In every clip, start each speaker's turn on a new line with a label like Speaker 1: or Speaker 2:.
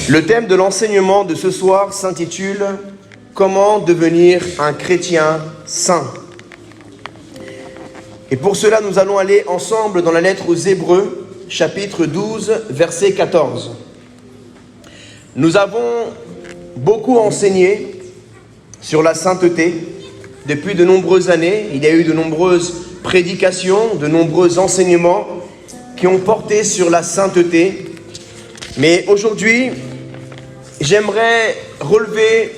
Speaker 1: Le thème de l'enseignement de ce soir s'intitule « Comment devenir un chrétien saint ?» Et pour cela, nous allons aller ensemble dans la lettre aux Hébreux, chapitre 12, verset 14. Nous avons beaucoup enseigné sur la sainteté depuis de nombreuses années. Il y a eu de nombreuses prédications, de nombreux enseignements qui ont porté sur la sainteté. Mais aujourd'hui, j'aimerais relever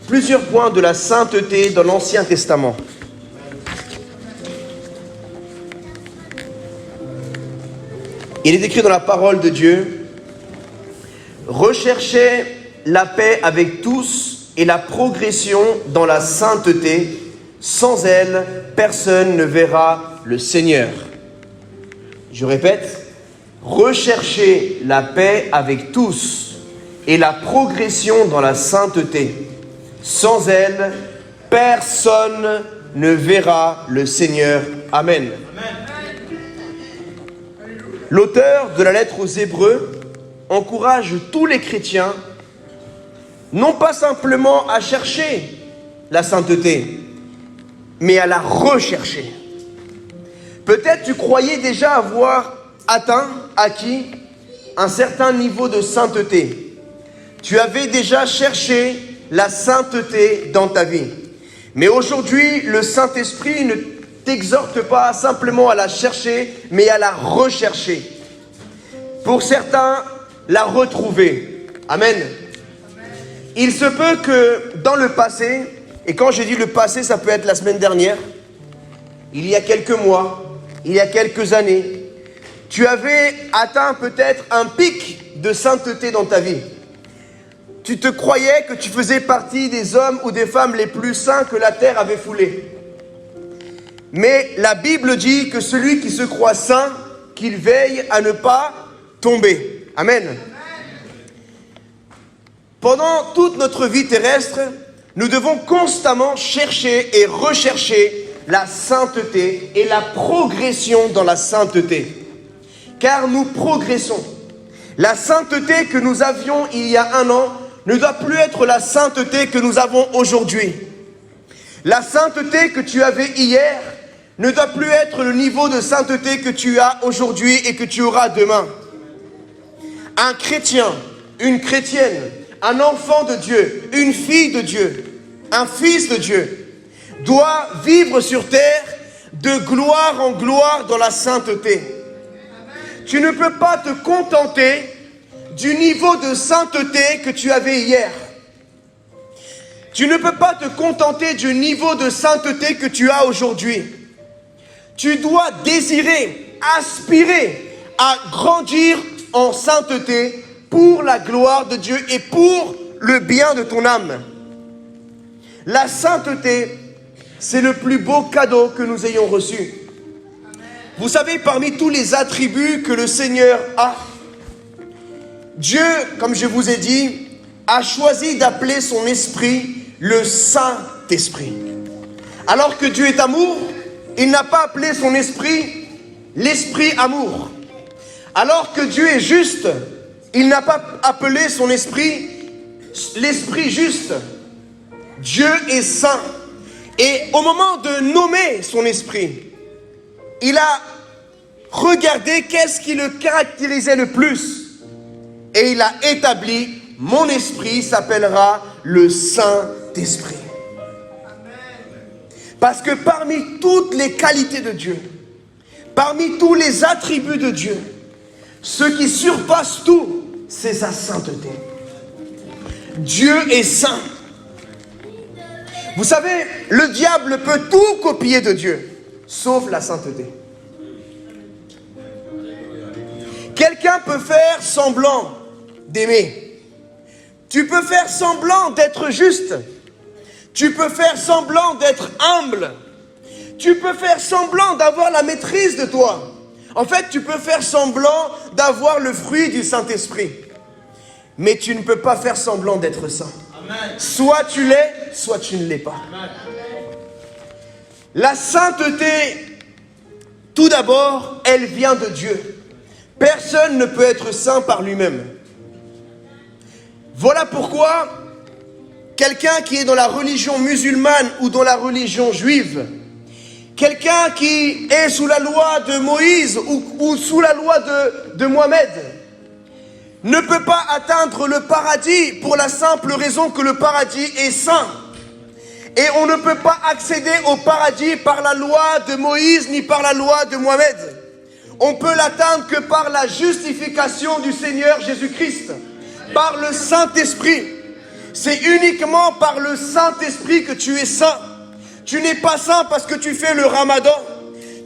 Speaker 1: plusieurs points de la sainteté dans l'Ancien Testament. Il est écrit dans la parole de Dieu: « Recherchez la paix avec tous et la progression dans la sainteté. Sans elle, personne ne verra le Seigneur. » Je répète, recherchez la paix avec tous et la progression dans la sainteté. Sans elle, personne ne verra le Seigneur. Amen. L'auteur de la lettre aux Hébreux encourage tous les chrétiens non pas simplement à chercher la sainteté, mais à la rechercher. Peut-être tu croyais déjà avoir acquis un certain niveau de sainteté. Tu avais déjà cherché la sainteté dans ta vie. Mais aujourd'hui, le Saint-Esprit ne t'exhorte pas simplement à la chercher, mais à la rechercher. Pour certains, la retrouver. Amen. Il se peut que dans le passé, et quand je dis le passé, ça peut être la semaine dernière, il y a quelques mois, il y a quelques années, tu avais atteint peut-être un pic de sainteté dans ta vie. Tu te croyais que tu faisais partie des hommes ou des femmes les plus saints que la terre avait foulés. Mais la Bible dit que celui qui se croit saint, qu'il veille à ne pas tomber. Amen. Pendant toute notre vie terrestre, nous devons constamment chercher et rechercher la sainteté et la progression dans la sainteté. Car nous progressons. La sainteté que nous avions il y a un an ne doit plus être la sainteté que nous avons aujourd'hui. La sainteté que tu avais hier ne doit plus être le niveau de sainteté que tu as aujourd'hui et que tu auras demain. Un chrétien, une chrétienne, un enfant de Dieu, une fille de Dieu, un fils de Dieu doit vivre sur terre de gloire en gloire dans la sainteté. Tu ne peux pas te contenter du niveau de sainteté que tu avais hier. Tu ne peux pas te contenter du niveau de sainteté que tu as aujourd'hui. Tu dois désirer, aspirer à grandir en sainteté pour la gloire de Dieu et pour le bien de ton âme. La sainteté, c'est le plus beau cadeau que nous ayons reçu. Vous savez, parmi tous les attributs que le Seigneur a, Dieu, comme je vous ai dit, a choisi d'appeler son esprit le Saint-Esprit. Alors que Dieu est amour, il n'a pas appelé son esprit l'esprit amour. Alors que Dieu est juste, il n'a pas appelé son esprit l'esprit juste. Dieu est saint. Et au moment de nommer son esprit, il a regardé qu'est-ce qui le caractérisait le plus. Et il a établi, mon esprit s'appellera le Saint-Esprit. Parce que parmi toutes les qualités de Dieu, parmi tous les attributs de Dieu, ce qui surpasse tout, c'est sa sainteté. Dieu est saint. Vous savez, le diable peut tout copier de Dieu, sauf la sainteté. Quelqu'un peut faire semblant d'aimer. Tu peux faire semblant d'être juste. Tu peux faire semblant d'être humble. Tu peux faire semblant d'avoir la maîtrise de toi. En fait, tu peux faire semblant d'avoir le fruit du Saint-Esprit. Mais tu ne peux pas faire semblant d'être saint. Amen. Soit tu l'es, soit tu ne l'es pas. Amen. La sainteté, tout d'abord, elle vient de Dieu. Personne ne peut être saint par lui-même. Voilà pourquoi quelqu'un qui est dans la religion musulmane ou dans la religion juive, quelqu'un qui est sous la loi de Moïse ou sous la loi de Mohamed, ne peut pas atteindre le paradis pour la simple raison que le paradis est saint. Et on ne peut pas accéder au paradis par la loi de Moïse ni par la loi de Mohamed. On peut l'atteindre que par la justification du Seigneur Jésus-Christ, par le Saint-Esprit. C'est uniquement par le Saint-Esprit que tu es saint. Tu n'es pas saint parce que tu fais le Ramadan.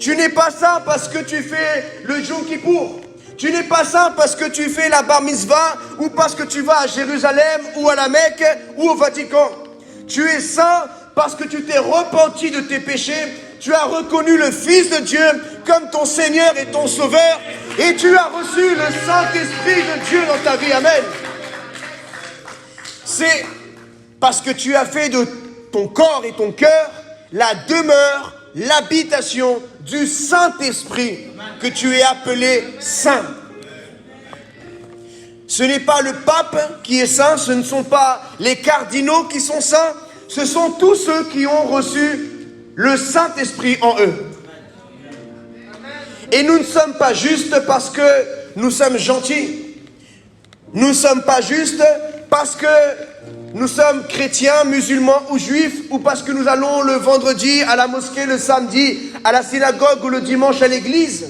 Speaker 1: Tu n'es pas saint parce que tu fais le Yom Kippour. Tu n'es pas saint parce que tu fais la Bar Mitzvah ou parce que tu vas à Jérusalem ou à la Mecque ou au Vatican. Tu es saint parce que tu t'es repenti de tes péchés. Tu as reconnu le Fils de Dieu comme ton Seigneur et ton Sauveur. Et tu as reçu le Saint-Esprit de Dieu dans ta vie. Amen. C'est parce que tu as fait de ton corps et ton cœur la demeure, l'habitation du Saint-Esprit que tu es appelé saint. Ce n'est pas le pape qui est saint, ce ne sont pas les cardinaux qui sont saints, ce sont tous ceux qui ont reçu le Saint-Esprit en eux. Et nous ne sommes pas justes parce que nous sommes gentils. Nous ne sommes pas justes parce que nous sommes chrétiens, musulmans ou juifs, ou parce que nous allons le vendredi à la mosquée, le samedi à la synagogue ou le dimanche à l'église.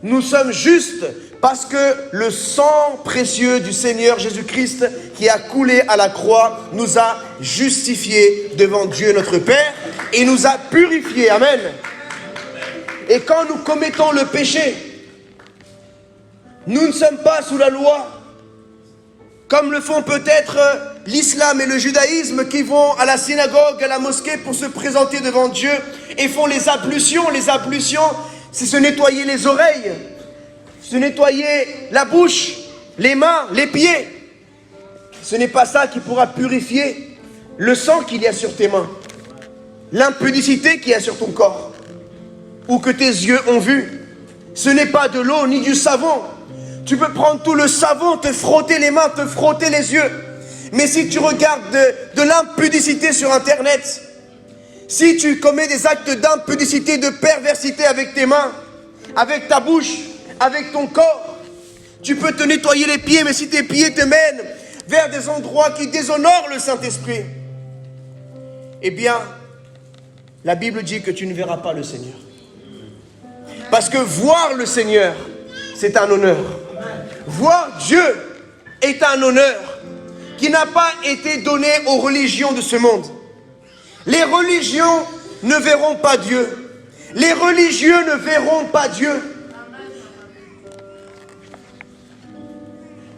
Speaker 1: Nous sommes justes parce que le sang précieux du Seigneur Jésus-Christ qui a coulé à la croix nous a justifiés devant Dieu notre Père et nous a purifiés. Amen. Et quand nous commettons le péché, nous ne sommes pas sous la loi, comme le font peut-être l'islam et le judaïsme qui vont à la synagogue, à la mosquée pour se présenter devant Dieu et font les ablutions. Les ablutions, c'est se nettoyer les oreilles, se nettoyer la bouche, les mains, les pieds. Ce n'est pas ça qui pourra purifier le sang qu'il y a sur tes mains, l'impudicité qu'il y a sur ton corps, ou que tes yeux ont vu. Ce n'est pas de l'eau ni du savon. Tu peux prendre tout le savon, te frotter les mains, te frotter les yeux. Mais si tu regardes de l'impudicité sur Internet, si tu commets des actes d'impudicité, de perversité avec tes mains, avec ta bouche, avec ton corps, tu peux te nettoyer les pieds, mais si tes pieds te mènent vers des endroits qui déshonorent le Saint-Esprit, eh bien, la Bible dit que tu ne verras pas le Seigneur. Parce que voir le Seigneur, c'est un honneur. Voir Dieu est un honneur qui n'a pas été donné aux religions de ce monde. Les religions ne verront pas Dieu. Les religieux ne verront pas Dieu.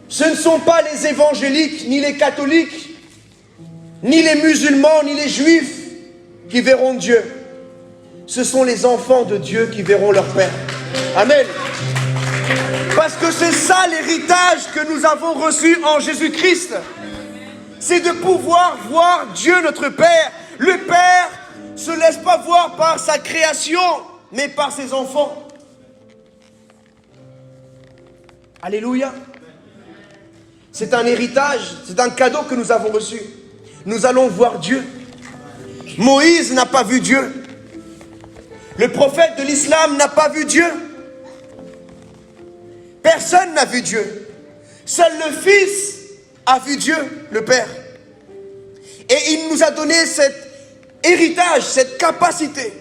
Speaker 1: Ce ne sont pas les évangéliques, ni les catholiques, ni les musulmans, ni les juifs qui verront Dieu. Ce sont les enfants de Dieu qui verront leur Père. Amen. Parce que c'est ça l'héritage que nous avons reçu en Jésus-Christ. C'est de pouvoir voir Dieu notre Père. Le Père ne se laisse pas voir par sa création, mais par ses enfants. Alléluia. C'est un héritage, c'est un cadeau que nous avons reçu. Nous allons voir Dieu. Moïse n'a pas vu Dieu. Le prophète de l'islam n'a pas vu Dieu. Personne n'a vu Dieu. Seul le Fils a vu Dieu, le Père. Et il nous a donné cet héritage, cette capacité.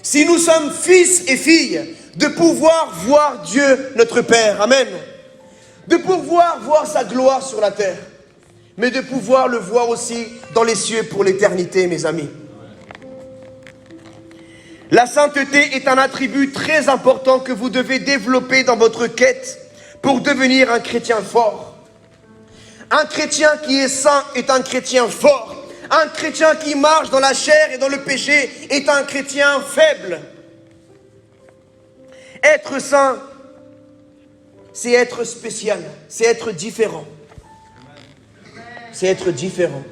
Speaker 1: Si nous sommes fils et filles, de pouvoir voir Dieu, notre Père. Amen. De pouvoir voir sa gloire sur la terre. Mais de pouvoir le voir aussi dans les cieux pour l'éternité, mes amis. La sainteté est un attribut très important que vous devez développer dans votre quête pour devenir un chrétien fort. Un chrétien qui est saint est un chrétien fort. Un chrétien qui marche dans la chair et dans le péché est un chrétien faible. Être saint, c'est être spécial, c'est être différent. C'est être différent.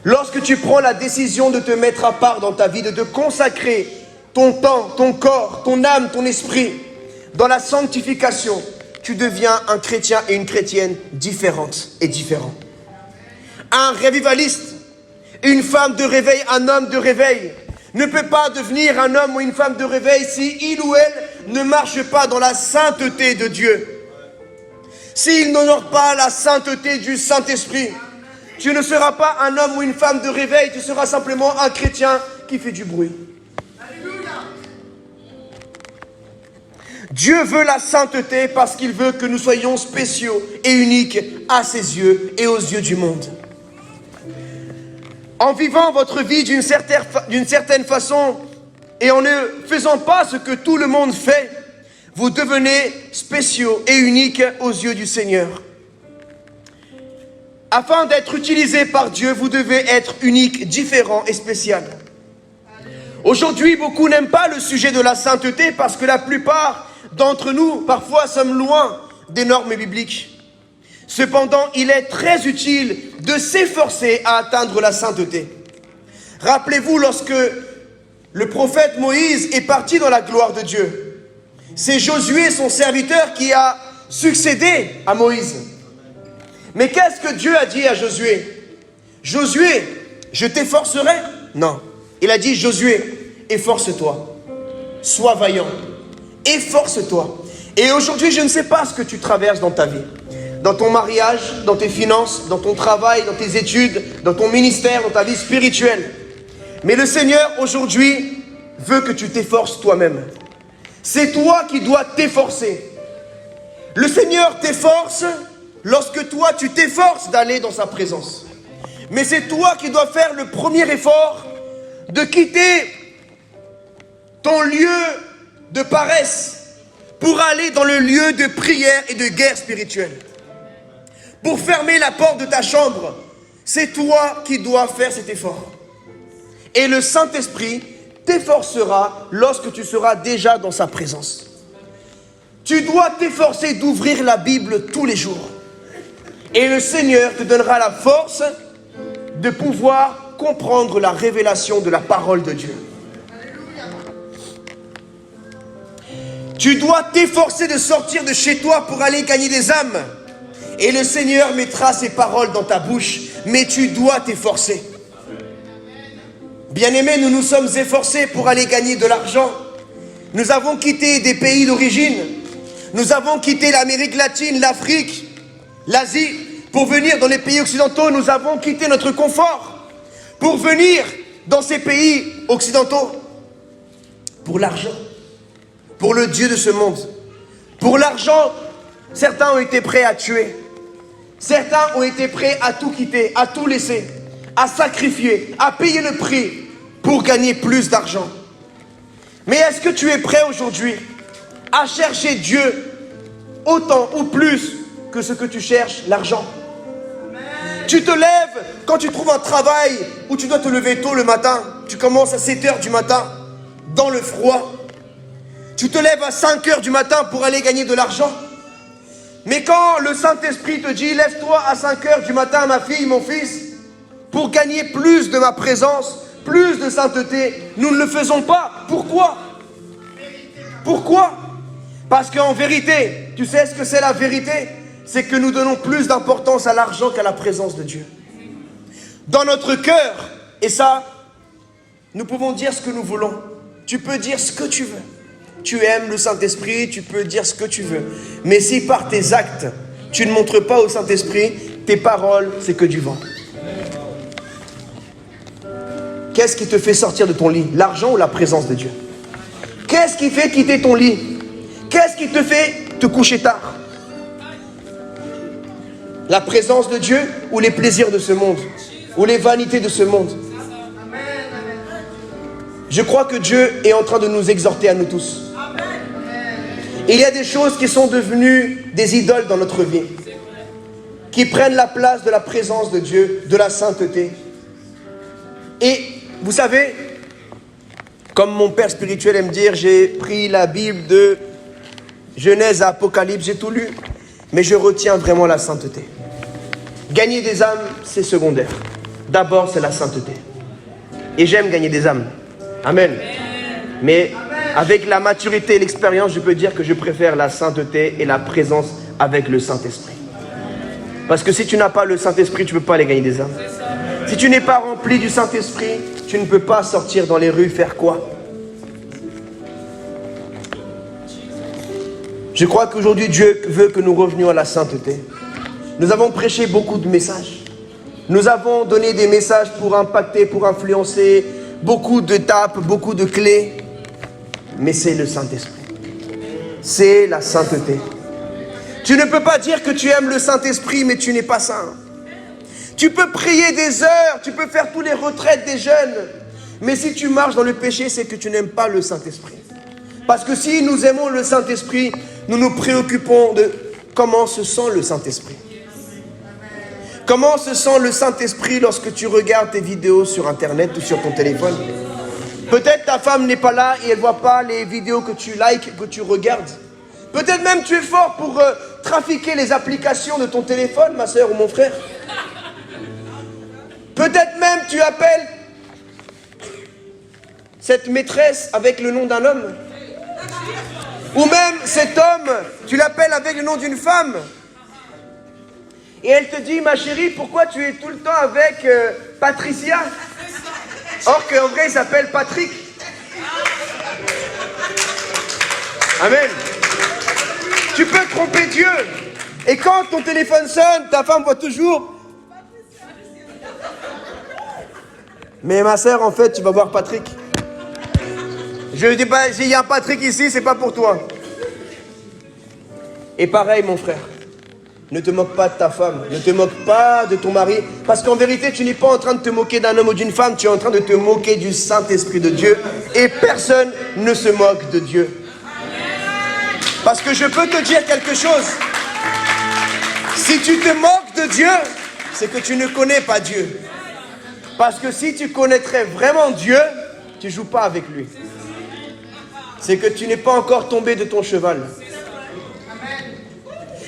Speaker 1: Lorsque tu prends la décision de te mettre à part dans ta vie, de te consacrer ton temps, ton corps, ton âme, ton esprit, dans la sanctification, tu deviens un chrétien et une chrétienne différente et différent. Un révivaliste, une femme de réveil, un homme de réveil ne peut pas devenir un homme ou une femme de réveil si il ou elle ne marche pas dans la sainteté de Dieu. S'il n'honore pas la sainteté du Saint-Esprit, tu ne seras pas un homme ou une femme de réveil, tu seras simplement un chrétien qui fait du bruit. Dieu veut la sainteté parce qu'il veut que nous soyons spéciaux et uniques à ses yeux et aux yeux du monde. En vivant votre vie d'une certaine façon et en ne faisant pas ce que tout le monde fait, vous devenez spéciaux et uniques aux yeux du Seigneur. Afin d'être utilisé par Dieu, vous devez être unique, différent et spécial. Aujourd'hui, beaucoup n'aiment pas le sujet de la sainteté parce que la plupart d'entre nous, parfois, sommes loin des normes bibliques. Cependant, il est très utile de s'efforcer à atteindre la sainteté. Rappelez-vous, lorsque le prophète Moïse est parti dans la gloire de Dieu, c'est Josué, son serviteur, qui a succédé à Moïse. Mais qu'est-ce que Dieu a dit à Josué? Josué, je t'efforcerai? Non. Il a dit, Josué, efforce-toi. Sois vaillant. Efforce-toi. Et aujourd'hui, je ne sais pas ce que tu traverses dans ta vie. Dans ton mariage, dans tes finances, dans ton travail, dans tes études, dans ton ministère, dans ta vie spirituelle. Mais le Seigneur, aujourd'hui, veut que tu t'efforces toi-même. C'est toi qui dois t'efforcer. Le Seigneur t'efforce lorsque toi, tu t'efforces d'aller dans sa présence. Mais c'est toi qui dois faire le premier effort de quitter ton lieu de paresse pour aller dans le lieu de prière et de guerre spirituelle. Pour fermer la porte de ta chambre, c'est toi qui dois faire cet effort. Et le Saint-Esprit t'efforcera lorsque tu seras déjà dans sa présence. Tu dois t'efforcer d'ouvrir la Bible tous les jours. Et le Seigneur te donnera la force de pouvoir comprendre la révélation de la parole de Dieu. Tu dois t'efforcer de sortir de chez toi pour aller gagner des âmes. Et le Seigneur mettra ses paroles dans ta bouche, mais tu dois t'efforcer. Bien-aimés, nous nous sommes efforcés pour aller gagner de l'argent. Nous avons quitté des pays d'origine. Nous avons quitté l'Amérique latine, l'Afrique, l'Asie. Pour venir dans les pays occidentaux, nous avons quitté notre confort. Pour venir dans ces pays occidentaux. Pour l'argent. Pour le Dieu de ce monde. Pour l'argent, certains ont été prêts à tuer. Certains ont été prêts à tout quitter, à tout laisser, à sacrifier, à payer le prix pour gagner plus d'argent. Mais est-ce que tu es prêt aujourd'hui à chercher Dieu autant ou plus que ce que tu cherches l'argent? Tu te lèves quand tu trouves un travail où tu dois te lever tôt le matin. Tu commences à 7 h du matin, dans le froid. Tu te lèves à 5 h du matin pour aller gagner de l'argent. Mais quand le Saint-Esprit te dit, lève-toi à 5 h du matin, ma fille, mon fils, pour gagner plus de ma présence, plus de sainteté, nous ne le faisons pas. Pourquoi? Pourquoi? Parce qu'en vérité, tu sais ce que c'est la vérité? C'est que nous donnons plus d'importance à l'argent qu'à la présence de Dieu. Dans notre cœur, et ça, nous pouvons dire ce que nous voulons. Tu peux dire ce que tu veux. Tu aimes le Saint-Esprit, tu peux dire ce que tu veux. Mais si par tes actes, tu ne montres pas au Saint-Esprit, tes paroles, c'est que du vent. Qu'est-ce qui te fait sortir de ton lit? L'argent ou la présence de Dieu? Qu'est-ce qui fait quitter ton lit? Qu'est-ce qui te fait te coucher tard? La présence de Dieu ou les plaisirs de ce monde? Ou les vanités de ce monde? Je crois que Dieu est en train de nous exhorter à nous tous. Il y a des choses qui sont devenues des idoles dans notre vie, qui prennent la place de la présence de Dieu, de la sainteté. Et vous savez, comme mon père spirituel aime dire, j'ai pris la Bible de Genèse à Apocalypse, j'ai tout lu, mais je retiens vraiment la sainteté. Gagner des âmes, c'est secondaire. D'abord, c'est la sainteté. Et j'aime gagner des âmes. Amen. Mais Avec la maturité et l'expérience, je peux dire que je préfère la sainteté et la présence avec le Saint-Esprit. Parce que si tu n'as pas le Saint-Esprit, tu ne peux pas aller gagner des âmes. Si tu n'es pas rempli du Saint-Esprit, tu ne peux pas sortir dans les rues faire quoi? Je crois qu'aujourd'hui, Dieu veut que nous revenions à la sainteté. Nous avons prêché beaucoup de messages. Nous avons donné des messages pour impacter, pour influencer, beaucoup d'étapes, beaucoup de clés. Mais c'est le Saint-Esprit. C'est la sainteté. Tu ne peux pas dire que tu aimes le Saint-Esprit, mais tu n'es pas saint. Tu peux prier des heures, tu peux faire tous les retraites des jeunes. Mais si tu marches dans le péché, c'est que tu n'aimes pas le Saint-Esprit. Parce que si nous aimons le Saint-Esprit, nous nous préoccupons de comment se sent le Saint-Esprit. Comment se sent le Saint-Esprit lorsque tu regardes tes vidéos sur Internet ou sur ton téléphone? Peut-être ta femme n'est pas là et elle ne voit pas les vidéos que tu likes, que tu regardes. Peut-être même tu es fort pour trafiquer les applications de ton téléphone, ma soeur ou mon frère. Peut-être même tu appelles cette maîtresse avec le nom d'un homme. Ou même cet homme, tu l'appelles avec le nom d'une femme. Et elle te dit, ma chérie, pourquoi tu es tout le temps avec Patricia? Or qu'en vrai, il s'appelle Patrick. Amen. Tu peux tromper Dieu. Et quand ton téléphone sonne, ta femme voit toujours. Mais ma sœur, en fait, tu vas voir Patrick. Je dis pas, s'il y a un Patrick ici, c'est pas pour toi. Et pareil, mon frère. Ne te moque pas de ta femme, ne te moque pas de ton mari, parce qu'en vérité, tu n'es pas en train de te moquer d'un homme ou d'une femme, tu es en train de te moquer du Saint-Esprit de Dieu, et personne ne se moque de Dieu. Parce que je peux te dire quelque chose, si tu te moques de Dieu, c'est que tu ne connais pas Dieu. Parce que si tu connaîtrais vraiment Dieu, tu ne joues pas avec lui. C'est que tu n'es pas encore tombé de ton cheval.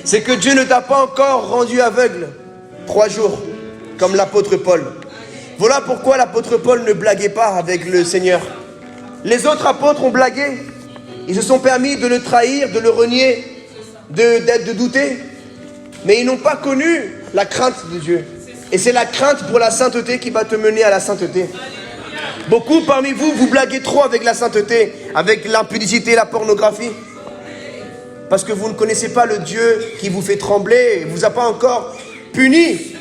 Speaker 1: C'est que Dieu ne t'a pas encore rendu aveugle 3 jours, comme l'apôtre Paul. Voilà pourquoi l'apôtre Paul ne blaguait pas avec le Seigneur. Les autres apôtres ont blagué. Ils se sont permis de le trahir, de le renier, de douter. Mais ils n'ont pas connu la crainte de Dieu. Et c'est la crainte pour la sainteté qui va te mener à la sainteté. Beaucoup parmi vous, vous blaguez trop avec la sainteté, avec l'impudicité, la pornographie. Parce que vous ne connaissez pas le Dieu qui vous fait trembler. Il ne vous a pas encore puni.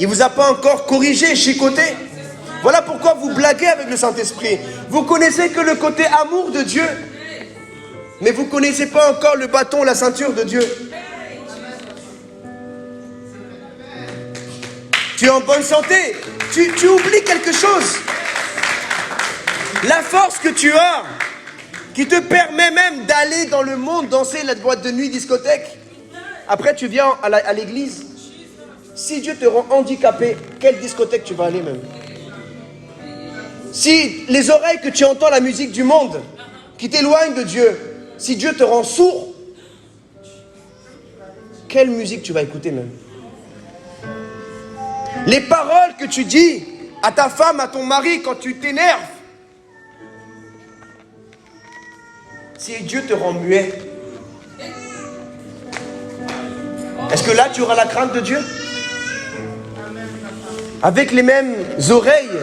Speaker 1: Il ne vous a pas encore corrigé, chicoté. Voilà pourquoi vous blaguez avec le Saint-Esprit. Vous connaissez que le côté amour de Dieu. Mais vous ne connaissez pas encore le bâton, la ceinture de Dieu. Tu es en bonne santé. Tu oublies quelque chose. La force que tu as, qui te permet même d'aller dans le monde danser la boîte de nuit, discothèque. Après, tu viens à l'église. Si Dieu te rend handicapé, quelle discothèque tu vas aller même? Si les oreilles que tu entends la musique du monde, qui t'éloigne de Dieu, si Dieu te rend sourd, quelle musique tu vas écouter même? Les paroles que tu dis à ta femme, à ton mari, quand tu t'énerves, si Dieu te rend muet, est-ce que là tu auras la crainte de Dieu? Avec les mêmes oreilles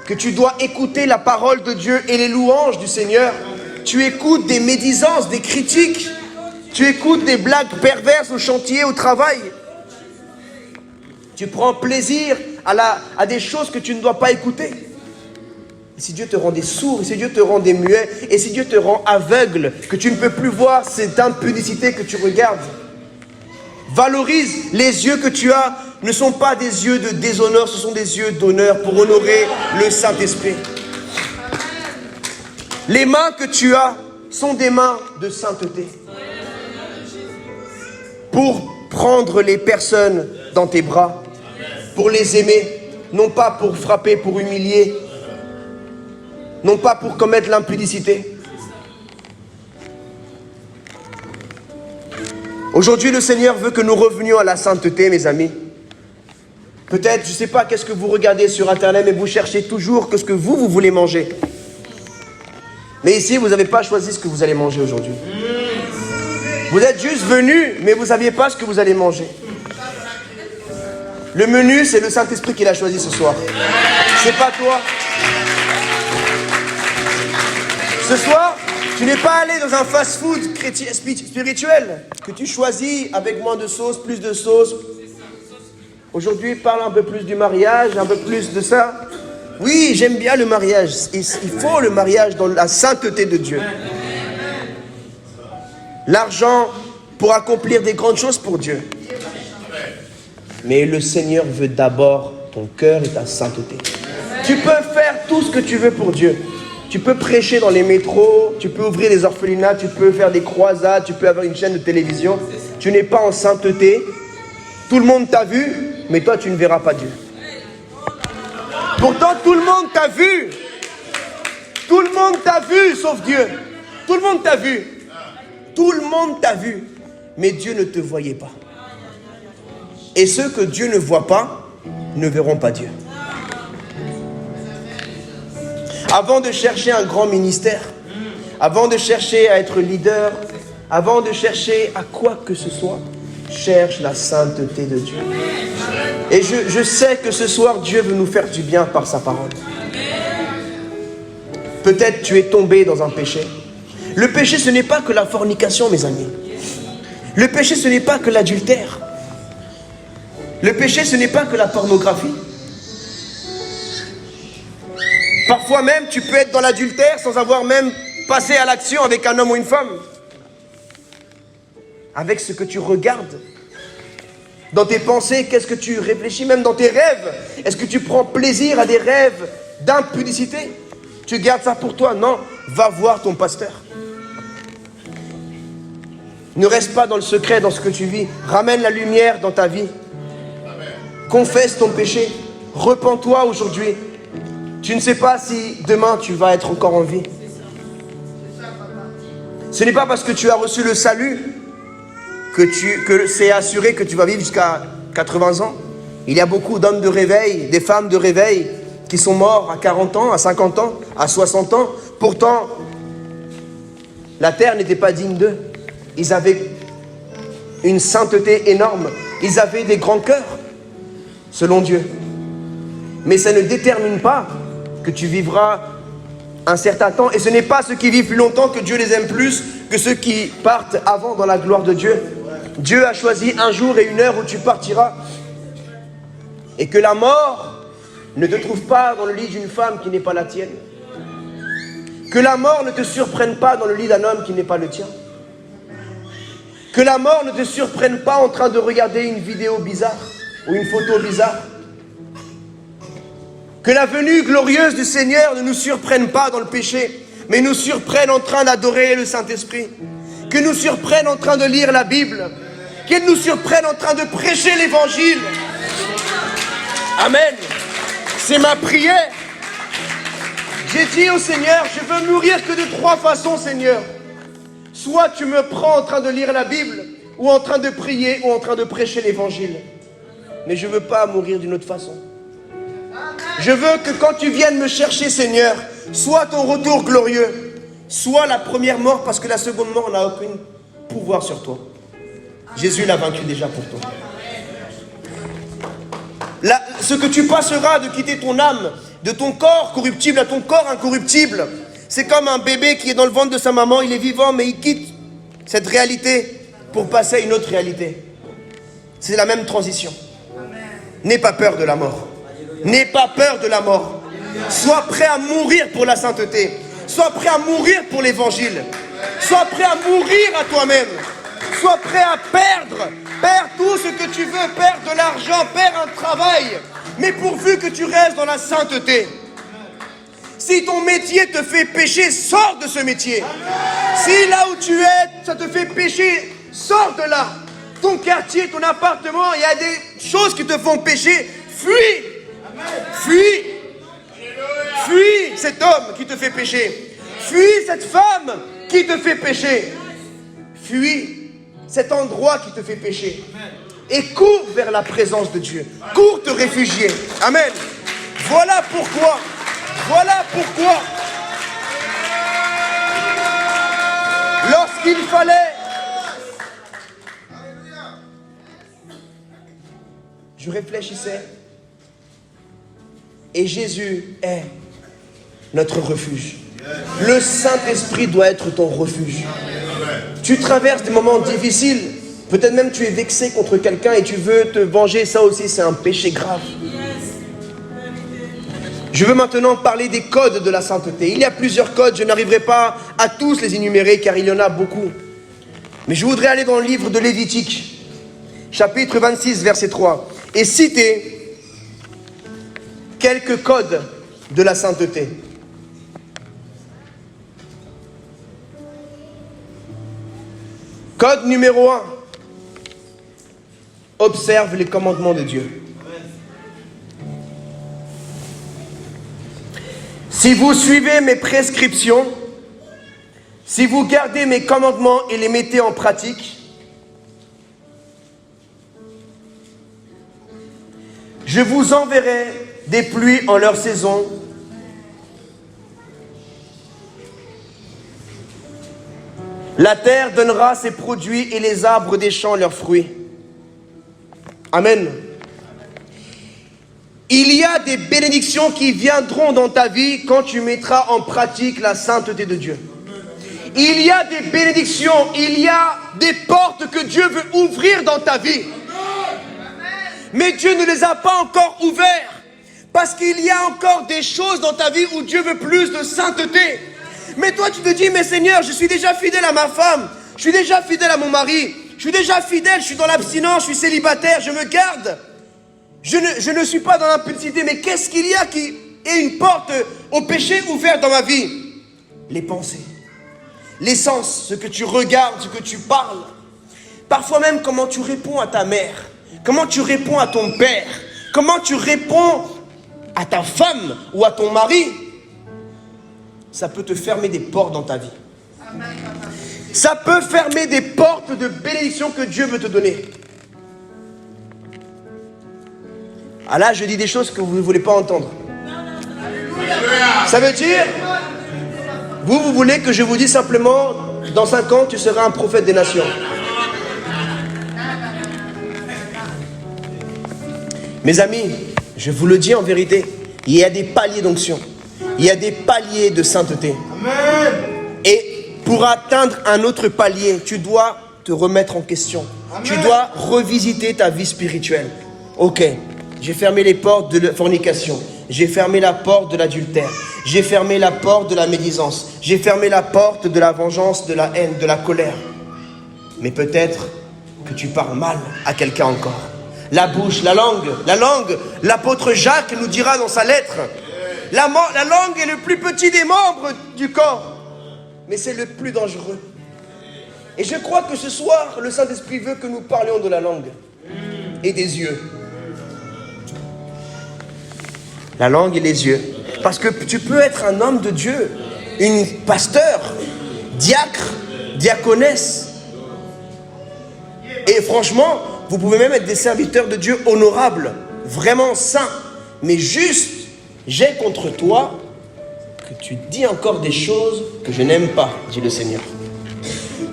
Speaker 1: que tu dois écouter la parole de Dieu et les louanges du Seigneur, tu écoutes des médisances, des critiques, tu écoutes des blagues perverses au chantier, au travail. Tu prends plaisir à des choses que tu ne dois pas écouter. Et si Dieu te rend des sourds, et si Dieu te rend des muets, et si Dieu te rend aveugle, que tu ne peux plus voir cette impudicité que tu regardes, valorise les yeux que tu as, ne sont pas des yeux de déshonneur, ce sont des yeux d'honneur pour honorer le Saint-Esprit. Les mains que tu as sont des mains de sainteté. Pour prendre les personnes dans tes bras, pour les aimer, non pas pour frapper, pour humilier, non pas pour commettre l'impudicité. Aujourd'hui, le Seigneur veut que nous revenions à la sainteté, mes amis. Peut-être, je ne sais pas, qu'est-ce que vous regardez sur Internet, mais vous cherchez toujours que ce que vous voulez manger. Mais ici, vous n'avez pas choisi ce que vous allez manger aujourd'hui. Vous êtes juste venus, mais vous ne saviez pas ce que vous allez manger. Le menu, c'est le Saint-Esprit qui l'a choisi ce soir. C'est pas toi. Ce soir, tu n'es pas allé dans un fast-food spirituel que tu choisis avec moins de sauce, plus de sauce. Aujourd'hui, parle un peu plus du mariage, un peu plus de ça. Oui, j'aime bien le mariage. Il faut le mariage dans la sainteté de Dieu. L'argent pour accomplir des grandes choses pour Dieu. Mais le Seigneur veut d'abord ton cœur et ta sainteté. Tu peux faire tout ce que tu veux pour Dieu. Tu peux prêcher dans les métros, tu peux ouvrir des orphelinats, tu peux faire des croisades, tu peux avoir une chaîne de télévision. Tu n'es pas en sainteté. Tout le monde t'a vu, mais toi tu ne verras pas Dieu. Pourtant tout le monde t'a vu. Tout le monde t'a vu sauf Dieu. Tout le monde t'a vu. Tout le monde t'a vu. Mais Dieu ne te voyait pas. Et ceux que Dieu ne voit pas ne verront pas Dieu. Avant de chercher un grand ministère, avant de chercher à être leader, avant de chercher à quoi que ce soit, cherche la sainteté de Dieu. Et je sais que ce soir, Dieu veut nous faire du bien par sa parole. Peut-être tu es tombé dans un péché. Le péché, ce n'est pas que la fornication, mes amis. Le péché, ce n'est pas que l'adultère. Le péché, ce n'est pas que la pornographie. Parfois même, tu peux être dans l'adultère sans avoir même passé à l'action avec un homme ou une femme. Avec ce que tu regardes. Dans tes pensées, qu'est-ce que tu réfléchis? Même dans tes rêves, est-ce que tu prends plaisir à des rêves d'impudicité? Tu gardes ça pour toi? Non, va voir ton pasteur. Ne reste pas dans le secret, dans ce que tu vis. Ramène la lumière dans ta vie. Confesse ton péché. Repens-toi aujourd'hui. Tu ne sais pas si demain tu vas être encore en vie. Ce n'est pas parce que tu as reçu le salut que c'est assuré que tu vas vivre jusqu'à 80 ans. Il y a beaucoup d'hommes de réveil, des femmes de réveil qui sont morts à 40 ans, à 50 ans, à 60 ans. Pourtant, la terre n'était pas digne d'eux. Ils avaient une sainteté énorme. Ils avaient des grands cœurs, selon Dieu. Mais ça ne détermine pas que tu vivras un certain temps. Et ce n'est pas ceux qui vivent plus longtemps que Dieu les aime plus que ceux qui partent avant dans la gloire de Dieu. Dieu a choisi un jour et une heure où tu partiras. Et que la mort ne te trouve pas dans le lit d'une femme qui n'est pas la tienne. Que la mort ne te surprenne pas dans le lit d'un homme qui n'est pas le tien. Que la mort ne te surprenne pas en train de regarder une vidéo bizarre ou une photo bizarre. Que la venue glorieuse du Seigneur ne nous surprenne pas dans le péché, mais nous surprenne en train d'adorer le Saint-Esprit. Que nous surprenne en train de lire la Bible. Qu'elle nous surprenne en train de prêcher l'Évangile. Amen. C'est ma prière. J'ai dit au Seigneur, je veux mourir que de 3 façons, Seigneur. Soit tu me prends en train de lire la Bible, ou en train de prier, ou en train de prêcher l'Évangile. Mais je ne veux pas mourir d'une autre façon. Je veux que quand tu viennes me chercher, Seigneur, soit ton retour glorieux, soit la première mort, parce que la seconde mort n'a aucun pouvoir sur toi. Jésus l'a vaincu déjà pour toi. Ce que tu passeras de quitter ton âme, de ton corps corruptible à ton corps incorruptible, c'est comme un bébé qui est dans le ventre de sa maman, il est vivant, mais il quitte cette réalité pour passer à une autre réalité. C'est la même transition. N'aie pas peur de la mort. N'aie pas peur de la mort. Sois prêt à mourir pour la sainteté. Sois prêt à mourir pour l'évangile. Sois prêt à mourir à toi-même. Sois prêt à perdre. Perds tout ce que tu veux. Perds de l'argent. Perds un travail. Mais pourvu que tu restes dans la sainteté. Si ton métier te fait pécher, sors de ce métier. Si là où tu es, ça te fait pécher, sors de là. Ton quartier, ton appartement, il y a des choses qui te font pécher. Fuis. Fuis. Fuis cet homme qui te fait pécher. Fuis cette femme qui te fait pécher. Fuis cet endroit qui te fait pécher. Et cours vers la présence de Dieu. Cours te réfugier. Amen. Voilà pourquoi. Voilà pourquoi. qu'il fallait. Je réfléchissais. Et Jésus est notre refuge. Le Saint-Esprit doit être ton refuge. Tu traverses des moments difficiles. Peut-être même tu es vexé contre quelqu'un et tu veux te venger. Ça aussi, c'est un péché grave. Je veux maintenant parler des codes de la sainteté. Il y a plusieurs codes. Je n'arriverai pas à tous les énumérer car il y en a beaucoup. Mais je voudrais aller dans le livre de Lévitique, chapitre 26, verset 3, et citer quelques codes de la sainteté. Code numéro 1. Observe les commandements de Dieu. Si vous suivez mes prescriptions, si vous gardez mes commandements et les mettez en pratique, je vous enverrai des pluies en leur saison. La terre donnera ses produits et les arbres des champs leurs fruits. Amen. Il y a des bénédictions qui viendront dans ta vie quand tu mettras en pratique la sainteté de Dieu. Il y a des bénédictions, il y a des portes que Dieu veut ouvrir dans ta vie. Mais Dieu ne les a pas encore ouvertes. Parce qu'il y a encore des choses dans ta vie où Dieu veut plus de sainteté. Mais toi tu te dis, mais Seigneur, je suis déjà fidèle à ma femme. Je suis déjà fidèle à mon mari. Je suis déjà fidèle, je suis dans l'abstinence, je suis célibataire, je me garde. Je ne suis pas dans l'impulsivité. Mais qu'est-ce qu'il y a qui est une porte au péché ouverte dans ma vie? Les pensées. Les sens, ce que tu regardes, ce que tu parles. Parfois même comment tu réponds à ta mère. Comment tu réponds à ton père. Comment tu réponds à ta femme ou à ton mari. Ça peut te fermer des portes dans ta vie. Ça peut fermer des portes de bénédiction que Dieu veut te donner. Ah là, je dis des choses que vous ne voulez pas entendre. Ça veut dire, vous voulez que je vous dise simplement, dans 5 ans, tu seras un prophète des nations. Mes amis, je vous le dis en vérité, il y a des paliers d'onction. Il y a des paliers de sainteté. Amen. Et pour atteindre un autre palier, tu dois te remettre en question. Amen. Tu dois revisiter ta vie spirituelle. Ok, j'ai fermé les portes de la fornication. J'ai fermé la porte de l'adultère. J'ai fermé la porte de la médisance. J'ai fermé la porte de la vengeance, de la haine, de la colère. Mais peut-être que tu parles mal à quelqu'un encore. La bouche, la langue, l'apôtre Jacques nous dira dans sa lettre, la langue est le plus petit des membres du corps, mais c'est le plus dangereux. Et je crois que ce soir, le Saint-Esprit veut que nous parlions de la langue et des yeux. La langue et les yeux. Parce que tu peux être un homme de Dieu, une pasteur, diacre, diaconesse. Et franchement, vous pouvez même être des serviteurs de Dieu honorables, vraiment saints. Mais juste, j'ai contre toi que tu dis encore des choses que je n'aime pas, dit le Seigneur.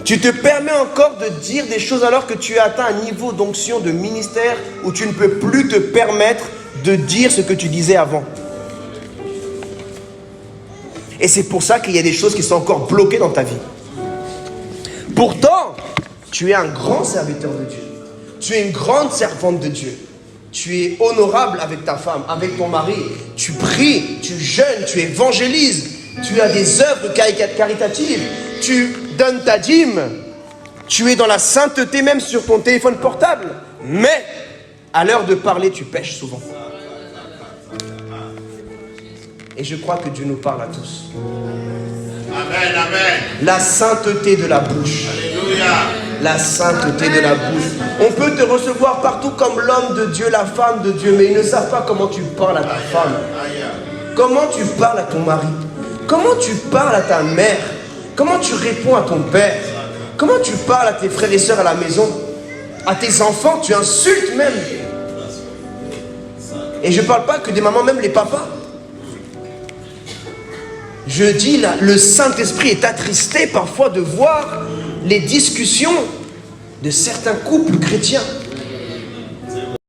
Speaker 1: Tu te permets encore de dire des choses alors que tu as atteint un niveau d'onction, de ministère, où tu ne peux plus te permettre de dire ce que tu disais avant. Et c'est pour ça qu'il y a des choses qui sont encore bloquées dans ta vie. Pourtant, tu es un grand serviteur de Dieu. Tu es une grande servante de Dieu. Tu es honorable avec ta femme, avec ton mari. Tu pries, tu jeûnes, tu évangélises. Tu as des œuvres caritatives. Tu donnes ta dîme. Tu es dans la sainteté même sur ton téléphone portable. Mais, à l'heure de parler, tu pèches souvent. Et je crois que Dieu nous parle à tous.
Speaker 2: Amen, amen.
Speaker 1: La sainteté de la bouche.
Speaker 2: Alléluia.
Speaker 1: La sainteté de la bouche. On peut te recevoir partout comme l'homme de Dieu, la femme de Dieu, mais ils ne savent pas comment tu parles à ta femme. Comment tu parles à ton mari. Comment tu parles à ta mère. Comment tu réponds à ton père. Comment tu parles à tes frères et sœurs à la maison. À tes enfants, tu insultes même. Et je ne parle pas que des mamans, même les papas. Je dis là, le Saint-Esprit est attristé parfois de voir les discussions de certains couples chrétiens.